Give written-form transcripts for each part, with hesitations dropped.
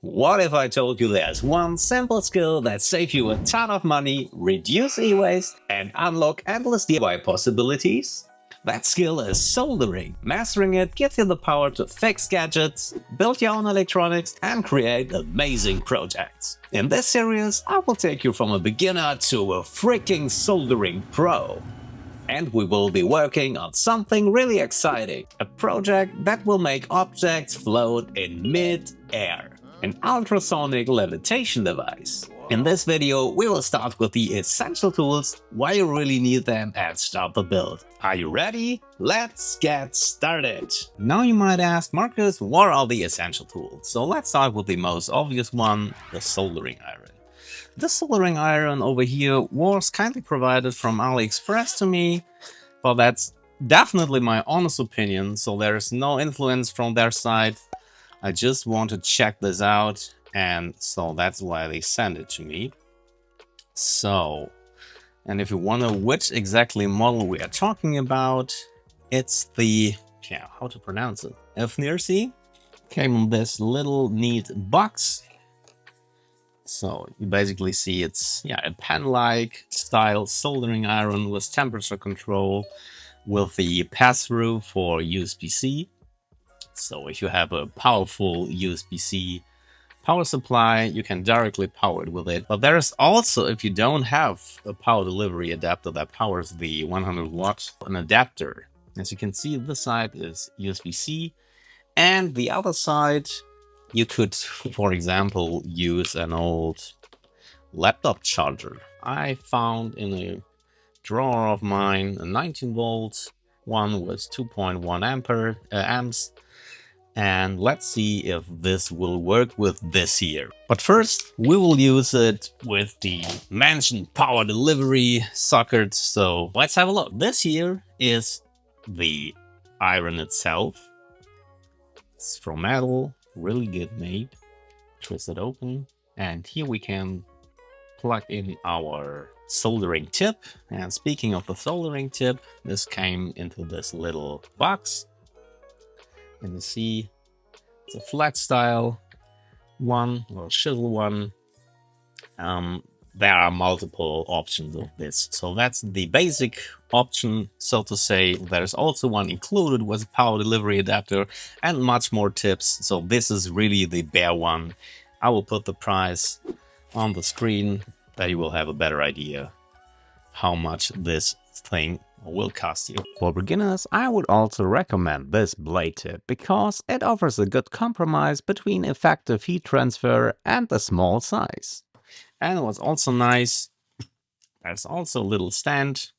What if I told you there's one simple skill that saves you a ton of money, reduce e-waste, and unlock endless DIY possibilities? That skill is soldering. Mastering it gives you the power to fix gadgets, build your own electronics, and create amazing projects. In this series, I will take you from a beginner to a freaking soldering pro. And we will be working on something really exciting, a project that will make objects float in mid-air. An ultrasonic levitation device. In this video, we will start with the essential tools, why you really need them, and start the build. Are you ready? Let's get started! Now you might ask, Marcus, what are the essential tools? So let's start with the most obvious one, the soldering iron. This soldering iron over here was kindly provided from AliExpress to me, but that's definitely my honest opinion, so there is no influence from their side. I just want to check this out, and so that's why they sent it to me. So, and if you wonder which exactly model we are talking about, it's the, how to pronounce it? OMNIFIXO. Came in this little neat box. So you basically see it's a pen-like style soldering iron with temperature control, with the pass-through for USB-C. So if you have a powerful USB-C power supply, you can directly power it with it. But there is also, if you don't have a power delivery adapter that powers the 100 watt, an adapter. As you can see, this side is USB-C, and the other side, you could, for example, use an old laptop charger. I found in a drawer of mine a 19 volts one with 2.1 amps. And let's see if this will work with this here. But first, we will use it with the mentioned power delivery socket. So let's have a look. This here is the iron itself. It's from metal, really good made. Twist it open. And here we can plug in our soldering tip. And speaking of the soldering tip, this came into this little box. And you see, it's a flat style one, or chisel one. There are multiple options of this. So that's the basic option, so to say. There's also one included with a power delivery adapter and much more tips. So this is really the bare one. I will put the price on the screen, that you will have a better idea how much this thing will cost you. For beginners, I would also recommend this blade tip because it offers a good compromise between effective heat transfer and the small size. And what's also nice, there's also a little stand.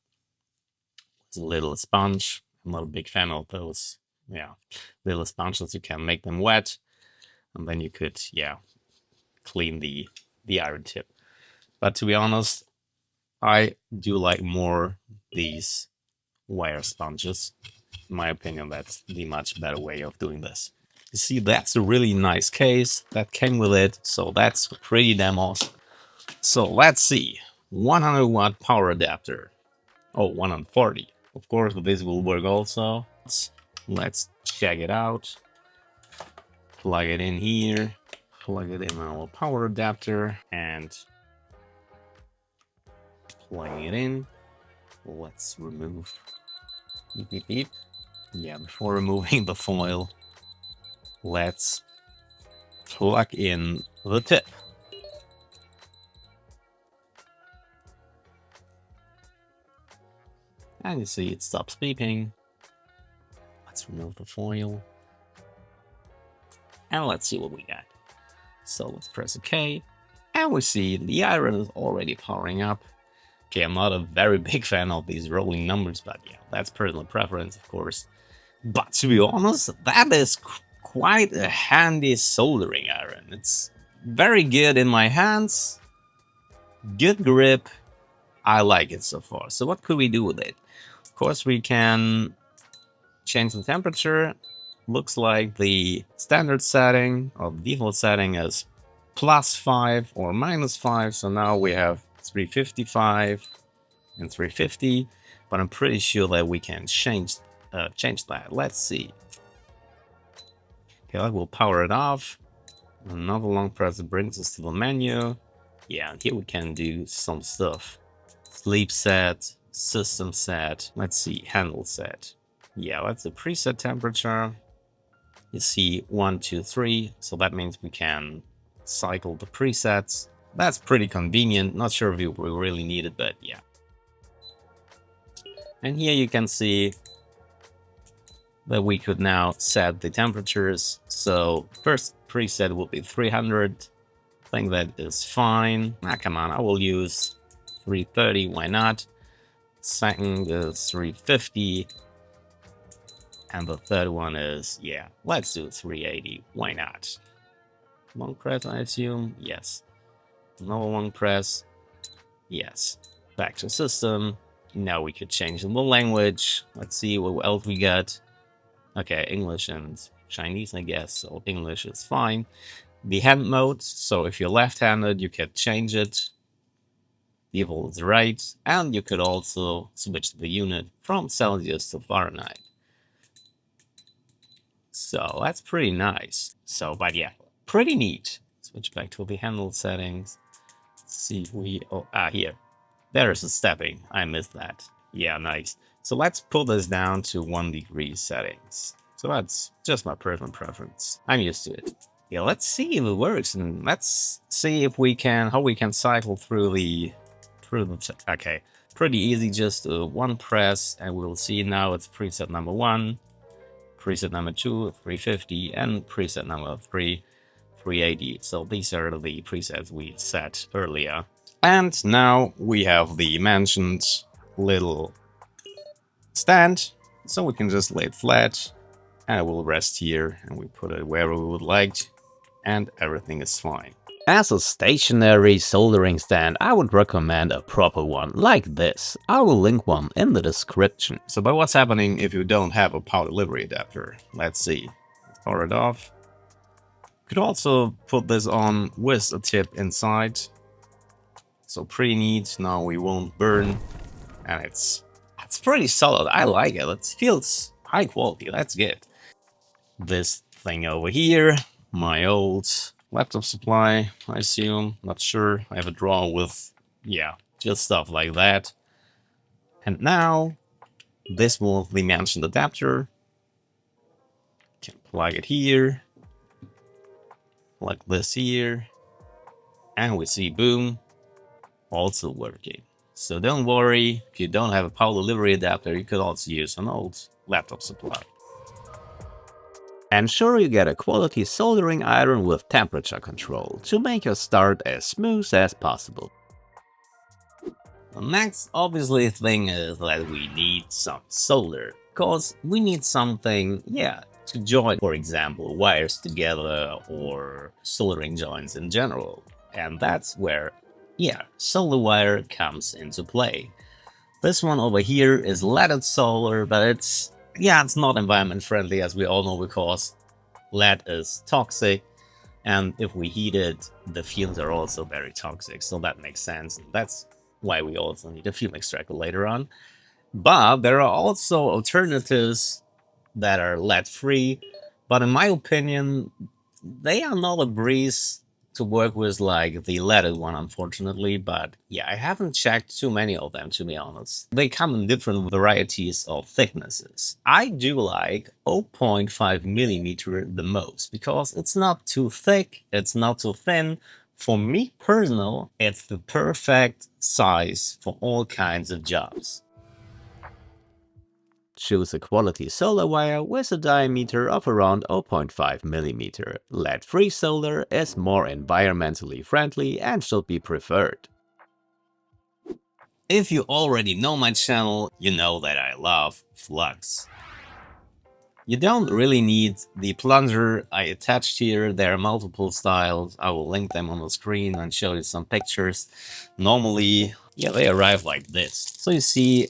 It's a little sponge. I'm not a big fan of those, little sponges. You can make them wet, and then you could, clean the iron tip. But to be honest, I do like more these wire sponges. In my opinion, that's the much better way of doing this. You see, that's a really nice case that came with it, so that's pretty damn awesome. So let's see, 100 watt power adapter. Oh, 140. Of course, this will work also. Let's check it out. Plug it in here. Plug it in our power adapter and plug it in. Let's remove. Beep, beep, beep. Yeah, before removing the foil, let's plug in the tip. And you see it stops beeping. Let's remove the foil. And let's see what we got. So let's press OK. And we see the iron is already powering up. Okay, I'm not a very big fan of these rolling numbers, but that's personal preference, of course. But to be honest, that is quite a handy soldering iron. It's very good in my hands. Good grip. I like it so far. So what could we do with it? Of course, we can change the temperature. Looks like the standard setting or default setting is +5 or -5. So now we have 355 and 350, but I'm pretty sure that we can change that. Let's see. Okay, I will power it off. Another long press brings us to the menu. Yeah, and here we can do some stuff. Sleep set, system set, let's see, handle set. Yeah, that's the preset temperature. You see 1, 2, 3, so that means we can cycle the presets. That's pretty convenient. Not sure if we really need it, but yeah. And here you can see that we could now set the temperatures. So first preset will be 300. I think that is fine. Ah, come on, I will use 330, why not? Second is 350. And the third one is, yeah, let's do 380, why not? Long press, I assume, yes. Another long press, yes. Back to system. Now we could change the language. Let's see what else we got. Okay, English and Chinese, I guess, so English is fine. The hand mode, so if you're left-handed, you can change it. Default is right, and you could also switch the unit from Celsius to Fahrenheit. So that's pretty nice. So, but yeah, pretty neat. Switch back to the handle settings. Let's see if we, here. There's a stepping, I missed that. Yeah, nice. So let's pull this down to 1 degree settings. So that's just my personal preference. I'm used to it. Yeah, let's see if it works, and let's see if we can, how we can cycle through the, okay. Pretty easy, just one press, and we'll see now it's preset number 1, preset number 2, 350, and preset number 3, 380. So these are the presets we set earlier. And now we have the mentioned little stand, so we can just lay it flat, and it will rest here, and we put it wherever we would like, and everything is fine. As a stationary soldering stand, I would recommend a proper one, like this. I will link one in the description. So, but what's happening if you don't have a power delivery adapter? Let's see. Power it off. Could also put this on with a tip inside. So pretty neat. Now we won't burn, and it's pretty solid. I like it. It feels high quality. That's good. This thing over here, my old laptop supply, I assume. Not sure. I have a drawer with, yeah, just stuff like that. And now this will be mentioned adapter. Can plug it here, plug this here, and we see boom. Also working. So don't worry, if you don't have a power delivery adapter, you could also use an old laptop supply. Ensure you get a quality soldering iron with temperature control to make your start as smooth as possible. The next obviously thing is that we need some solder, because we need something, yeah, to join, for example, wires together or soldering joints in general. And that's where, yeah, solder wire comes into play. This one over here is leaded solder, but it's not environment friendly, as we all know, because lead is toxic, and if we heat it, the fumes are also very toxic, so that makes sense. That's why we also need a fume extractor later on. But there are also alternatives that are lead free, but in my opinion, they are not a breeze to work with like the leaded one, unfortunately. But yeah, I haven't checked too many of them, to be honest. They come in different varieties of thicknesses. I do like 0.5 millimeter the most, because it's not too thick, it's not too thin. For me personal, it's the perfect size for all kinds of jobs. Choose a quality solder wire with a diameter of around 0.5 mm. Lead-free solder is more environmentally friendly and should be preferred. If you already know my channel, you know that I love Flux. You don't really need the plunger I attached here. There are multiple styles. I will link them on the screen and show you some pictures. Normally, yeah, they arrive like this. So you see,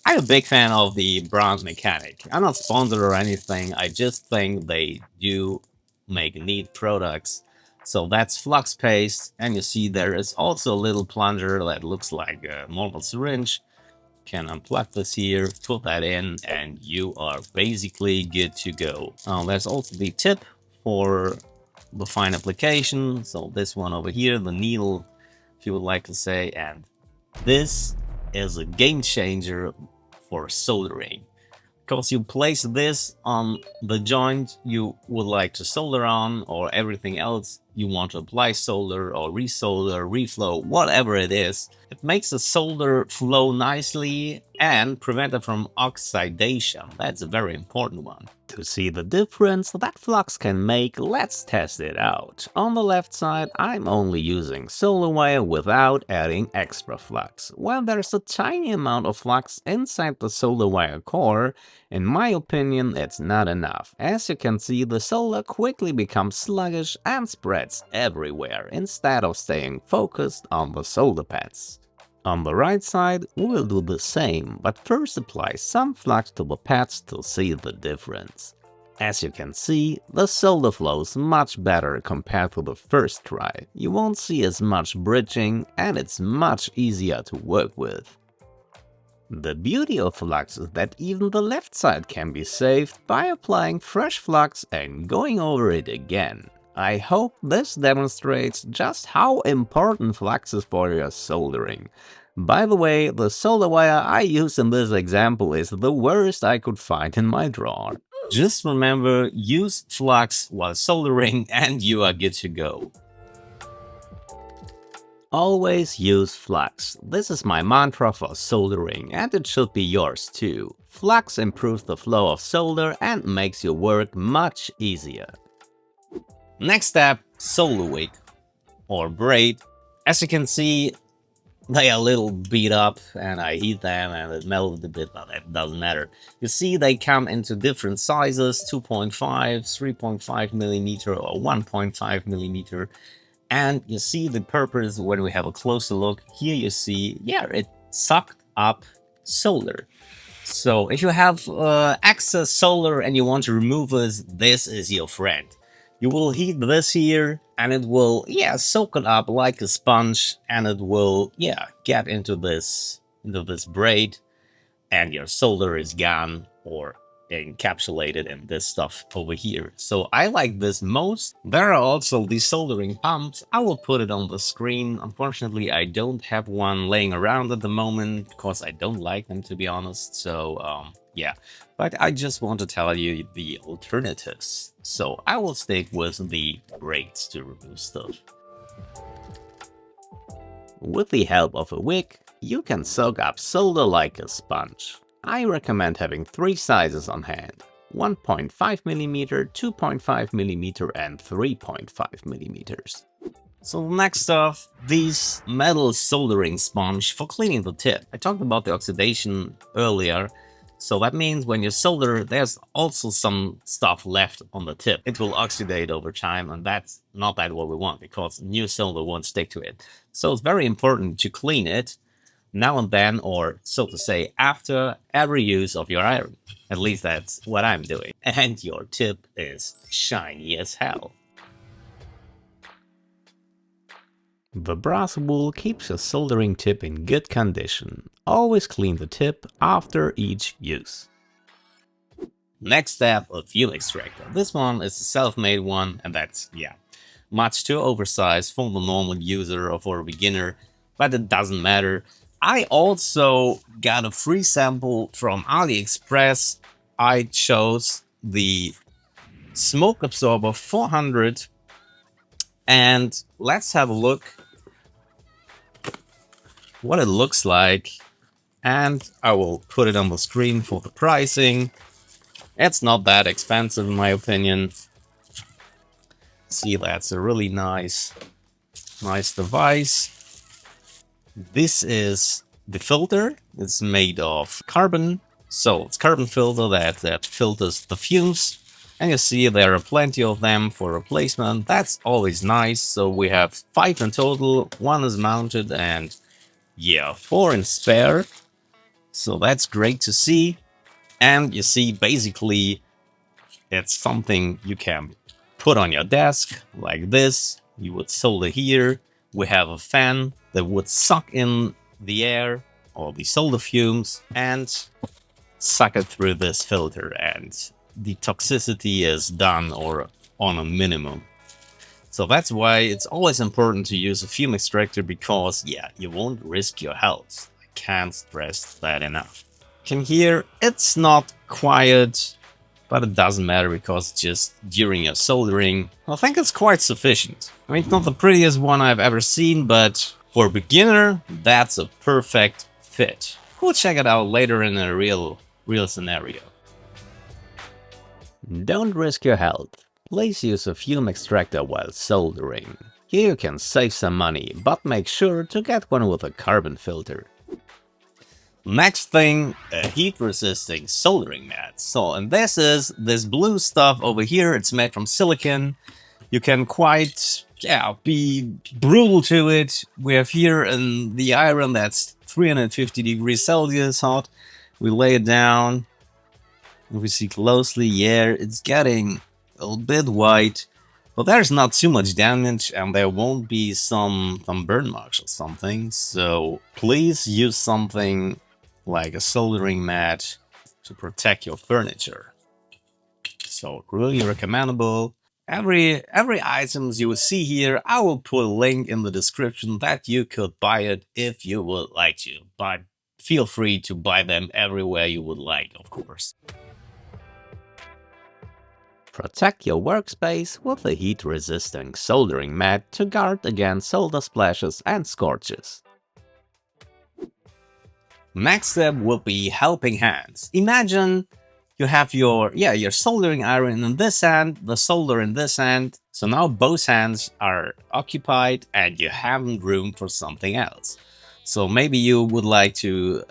I'm a big fan of the brand Mechanic. I'm not sponsored or anything, I just think they do make neat products. So that's Flux paste, and you see there is also a little plunger that looks like a normal syringe. Can unplug this here, put that in, and you are basically good to go. There's also the tip for the fine application. So this one over here, the needle, if you would like to say, and this is a game changer for soldering. Because you place this on the joint you would like to solder on, or everything else you want to apply solder or resolder, reflow, whatever it is. It makes the solder flow nicely and prevent it from oxidation. That's a very important one. To see the difference that Flux can make, let's test it out. On the left side, I'm only using solder wire without adding extra flux. Well, there's a tiny amount of flux inside the solder wire core. In my opinion, it's not enough. As you can see, the solder quickly becomes sluggish and spreads everywhere instead of staying focused on the solder pads. On the right side, we'll do the same, but first apply some flux to the pads to see the difference. As you can see, the solder flows much better compared to the first try. You won't see as much bridging and it's much easier to work with. The beauty of Flux is that even the left side can be saved by applying fresh flux and going over it again. I hope this demonstrates just how important flux is for your soldering. By the way, the solder wire I use in this example is the worst I could find in my drawer. Just remember, use flux while soldering and you are good to go. Always use flux. This is my mantra for soldering, and it should be yours too. Flux improves the flow of solder and makes your work much easier. Next step, solder wick or braid. As you can see, they are a little beat up and I heat them and it melted a bit, but it doesn't matter. You see they come into different sizes, 2.5, 3.5 millimeter or 1.5 millimeter. And you see the purpose when we have a closer look. Here you see, yeah, it sucked up solder. So if you have excess solder and you want to remove this is your friend. You will heat this here and it will, yeah, soak it up like a sponge and it will, yeah, get into this braid and your solder is gone or encapsulated in this stuff over here. So I like this most. There are also these soldering pumps. I will put it on the screen. Unfortunately, I don't have one laying around at the moment because I don't like them, to be honest. So yeah, but I just want to tell you the alternatives. So I will stick with the braids to remove stuff. With the help of a wick, you can soak up solder like a sponge. I recommend having 3 sizes on hand: 1.5mm, 2.5mm and 3.5mm. So next off, these metal soldering sponge for cleaning the tip. I talked about the oxidation earlier, so that means when you solder, there's also some stuff left on the tip. It will oxidate over time, and that's not what we want because new solder won't stick to it. So it's very important to clean it now and then, or so to say, after every use of your iron. At least that's what I'm doing. And your tip is shiny as hell. The brass wool keeps your soldering tip in good condition. Always clean the tip after each use. Next step, a Fume Extractor. This one is a self-made one, and that's, yeah, much too oversized for the normal user or for a beginner, but it doesn't matter. I also got a free sample from AliExpress. I chose the Smoke Absorber 400 and let's have a look what it looks like, and I will put it on the screen for the pricing. It's not that expensive in my opinion. See, that's a really nice device. This is the filter. It's made of carbon. So it's carbon filter that filters the fumes. And you see there are plenty of them for replacement. That's always nice. So we have 5 in total. 1 is mounted and yeah, 4 in spare. So that's great to see. And you see basically it's something you can put on your desk like this. You would solder here. We have a fan that would suck in the air or the solder fumes and suck it through this filter, and the toxicity is done or on a minimum. So that's why it's always important to use a fume extractor, because yeah, you won't risk your health. I can't stress that enough. Can hear it's not quiet, but it doesn't matter because just during your soldering, I think it's quite sufficient. I mean, it's not the prettiest one I've ever seen, but for a beginner, that's a perfect fit. We'll check it out later in a real scenario. Don't risk your health. Please use a fume extractor while soldering. Here you can save some money, but make sure to get one with a carbon filter. Next thing, a heat-resisting soldering mat. So, and this blue stuff over here, it's made from silicon. You can quite, be brutal to it. We have here in the iron that's 350 degrees Celsius hot. We lay it down. If we see closely, yeah, it's getting a bit white. But there's not too much damage, and there won't be some burn marks or something. So please use something like a soldering mat to protect your furniture. So really recommendable. Every items you will see here, I will put a link in the description that you could buy it if you would like to. But feel free to buy them everywhere you would like, of course. Protect your workspace with a heat-resisting soldering mat to guard against solder splashes and scorches. Next step will be helping hands. Imagine you have your soldering iron in this hand, the solder in this hand. So now both hands are occupied and you haven't room for something else. So maybe you would like to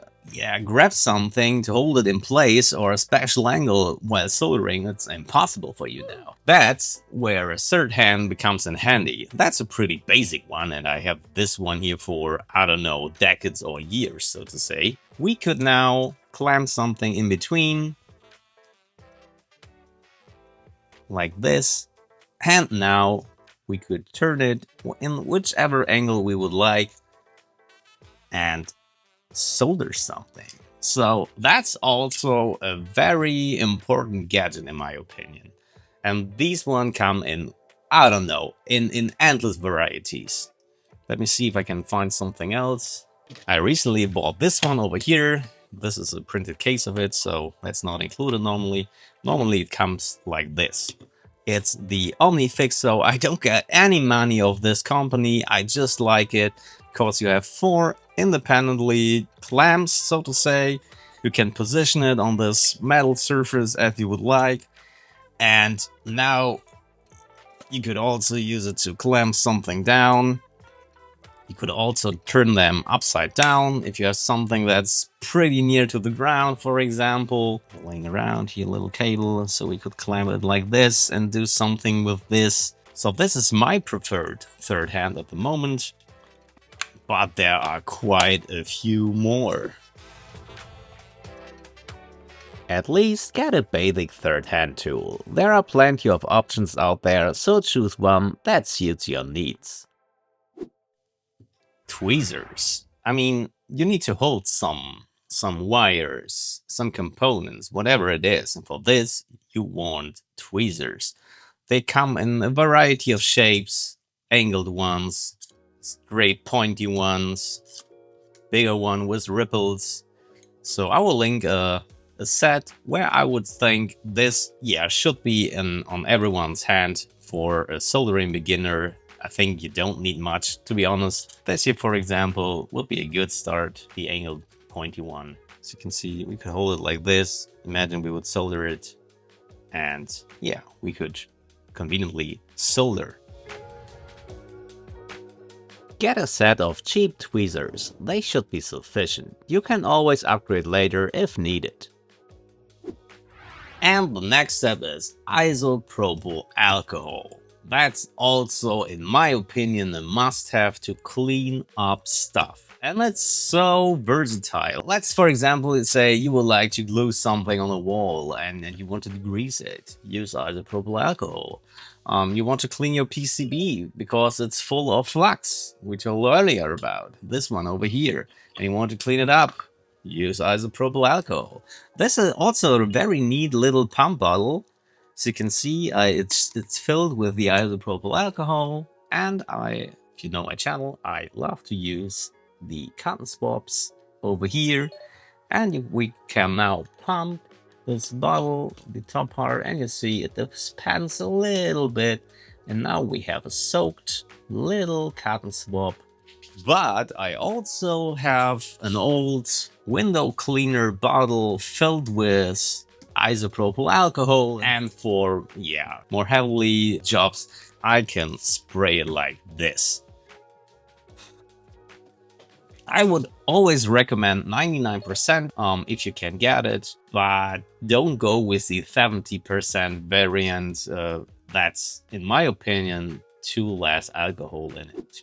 grab something to hold it in place, or a special angle while soldering. It's impossible for you now. That's where a third hand becomes in handy. That's a pretty basic one, and I have this one here for, I don't know, decades or years, so to say. We could now clamp something in between, like this, and now we could turn it in whichever angle we would like and solder something. So that's also a very important gadget in my opinion. And these one come in, I don't know, in endless varieties. Let me see if I can find something else. I recently bought this one over here. This is a printed case of it, so that's not included normally. Normally it comes like this. It's the OMNIFIXO. I don't get any money of this company. I just like it because you have 4 independently clamps, so to say. You can position it on this metal surface as you would like. And now you could also use it to clamp something down. You could also turn them upside down if you have something that's pretty near to the ground, for example. Laying around here, a little cable, so we could clamp it like this and do something with this. So this is my preferred third hand at the moment, but there are quite a few more. At least get a basic third hand tool. There are plenty of options out there, so choose one that suits your needs. Tweezers. I mean, you need to hold some wires, some components, whatever it is. And for this, you want tweezers. They come in a variety of shapes, angled ones, straight pointy ones, bigger one with ripples. So I will link a set where I would think this, should be on everyone's hand for a soldering beginner. I think you don't need much, to be honest. This here, for example, would be a good start, the angled pointy one. As you can see, we could hold it like this. Imagine we would solder it, and we could conveniently solder. Get a set of cheap tweezers. They should be sufficient. You can always upgrade later if needed. And the next step is isopropyl alcohol. That's also, in my opinion, a must-have to clean up stuff. And it's so versatile. Let's, for example, say you would like to glue something on a wall and you want to grease it. Use isopropyl alcohol. You want to clean your PCB because it's full of flux, we told earlier about. This one over here. And you want to clean it up. Use isopropyl alcohol. This is also a very neat little pump bottle. As you can see, it's filled with the isopropyl alcohol, and if you know my channel, I love to use the cotton swabs over here, and we can now pump this bottle, the top part, and you see it expands a little bit, and now we have a soaked little cotton swab. But I also have an old window cleaner bottle filled with isopropyl alcohol, and for more heavily jobs I can spray it like this. I would always recommend 99% if you can get it, but don't go with the 70% variant. That's, in my opinion, too less alcohol in it.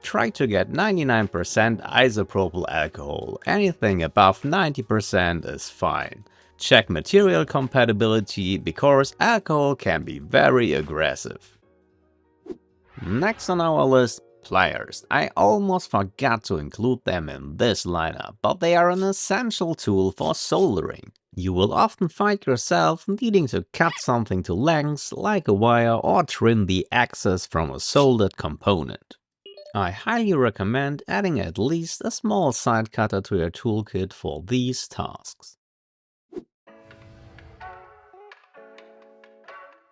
Try to get 99% isopropyl alcohol. Anything above 90% is fine. Check material compatibility because alcohol can be very aggressive. Next on our list, pliers. I almost forgot to include them in this lineup, but they are an essential tool for soldering. You will often find yourself needing to cut something to lengths, like a wire, or trim the excess from a soldered component. I highly recommend adding at least a small side cutter to your toolkit for these tasks.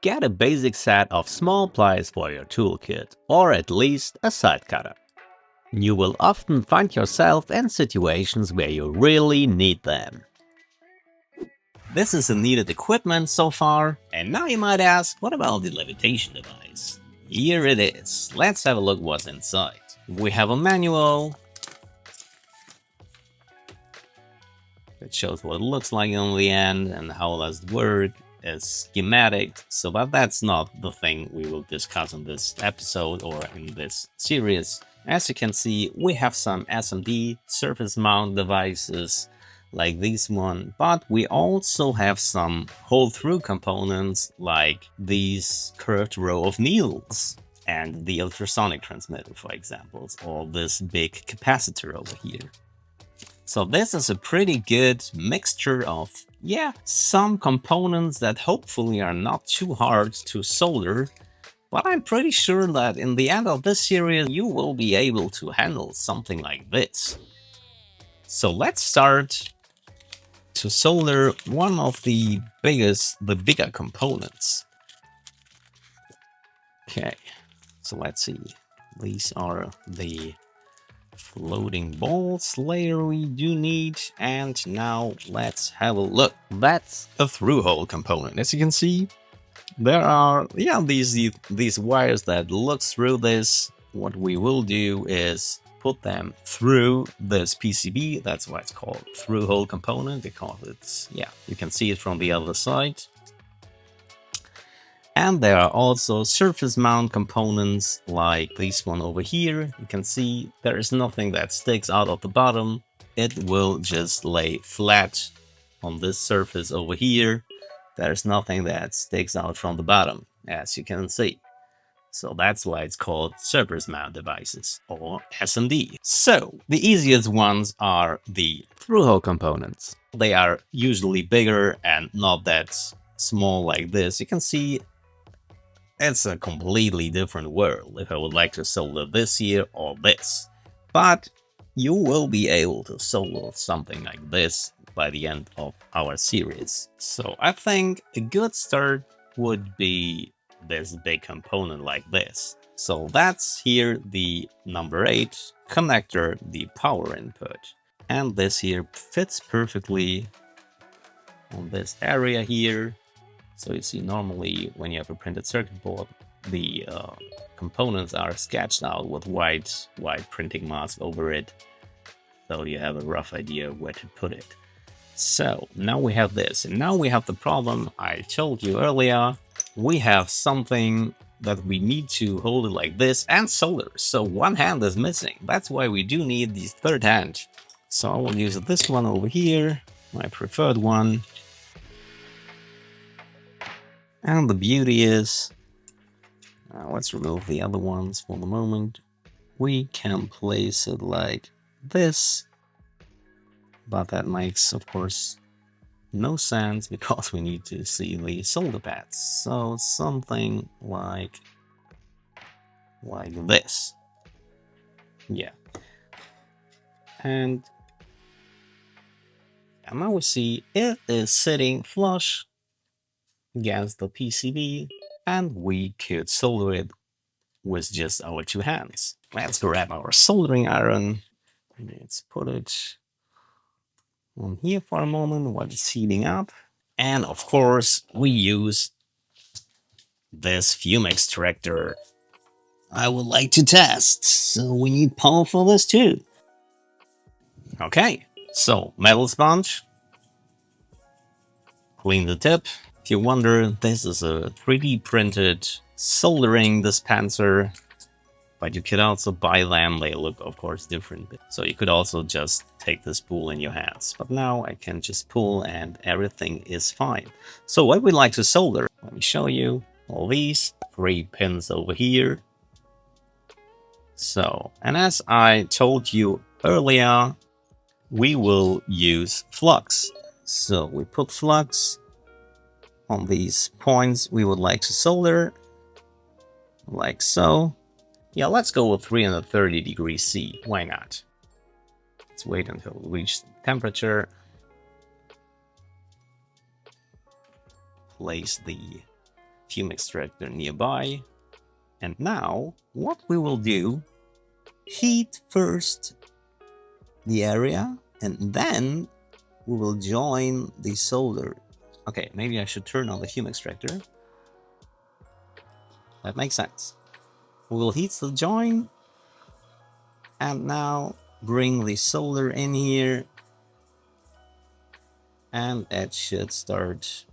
Get a basic set of small pliers for your toolkit, or at least a side cutter. You will often find yourself in situations where you really need them. This is the needed equipment so far, and now you might ask, what about the levitation device? Here it is. Let's have a look what's inside. We have a manual. It shows what it looks like on the end and how does it work. A schematic, but that's not the thing we will discuss in this episode or in this series. As you can see, we have some SMD surface mount devices like this one, but we also have some hole-through components like these curved row of needles and the ultrasonic transmitter, for example, or this big capacitor over here. So this is a pretty good mixture of, some components that hopefully are not too hard to solder, but I'm pretty sure that in the end of this series you will be able to handle something like this. So let's start to solder one of the bigger components. Okay, so let's see. These are the floating balls layer we do need, and now let's have a look. That's a through hole component. As you can see, there are these wires that look through this. What we will do is put them through this PCB. That's why it's called through hole component, because it's you can see it from the other side. And there are also surface mount components like this one over here. You can see there is nothing that sticks out of the bottom. It will just lay flat on this surface over here. There's nothing that sticks out from the bottom, as you can see. So that's why it's called surface mount devices, or SMD. So the easiest ones are the through hole components. They are usually bigger and not that small like this. You can see it's a completely different world if I would like to solder this here or this. But you will be able to solder something like this by the end of our series. So I think a good start would be this big component like this. So that's here the number 8 connector, the power input. And this here fits perfectly on this area here. So you see, normally when you have a printed circuit board, the components are sketched out with white printing mask over it, so you have a rough idea where to put it. So now we have this, and now we have the problem I told you earlier. We have something that we need to hold it like this and solder, so one hand is missing. That's why we do need the third hand. So I will use this one over here, my preferred one. And the beauty is, let's remove the other ones for the moment. We can place it like this, but that makes, of course, No sense because we need to see the solder pads. So something like this. Yeah. And now we see it is sitting flush against the PCB, and we could solder it with just our two hands. Let's grab our soldering iron. Let's put it on here for a moment while it's heating up. And of course, we use this fume extractor I would like to test. So we need power for this too. Okay, so metal sponge. Clean the tip. If you wonder, this is a 3D printed soldering dispenser, but you could also buy them. They look, of course, different. So you could also just take the spool in your hands. But now I can just pull and everything is fine. So what we like to solder, let me show you all these 3 pins over here. So, and as I told you earlier, we will use flux. So we put flux on these points we would like to solder, like so. Yeah, let's go with 330 degrees C. Why not? Let's wait until we reach the temperature. Place the fume extractor nearby. And now, what we will do, heat first the area, and then we will join the solder. Okay, maybe I should turn on the fume extractor. That makes sense. We will heat the join, and now bring the solder in here, and it should start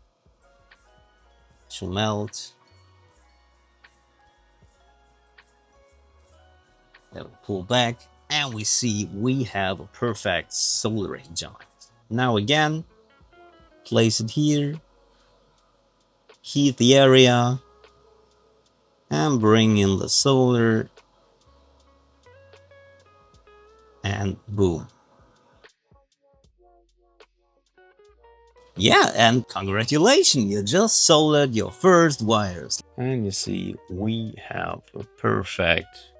to melt. Then we pull back, and we see we have a perfect soldering joint. Now again, place it here, heat the area, and bring in the solder, and boom. Yeah, and congratulations, you just soldered your first wires. And you see, we have a perfect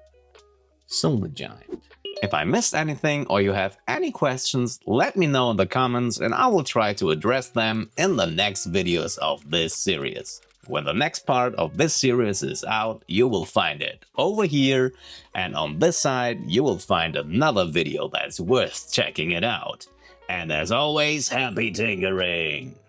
solder joint. If I missed anything or you have any questions, let me know in the comments and I will try to address them in the next videos of this series. When the next part of this series is out, you will find it over here, and on this side you will find another video that's worth checking it out. And as always, happy tinkering!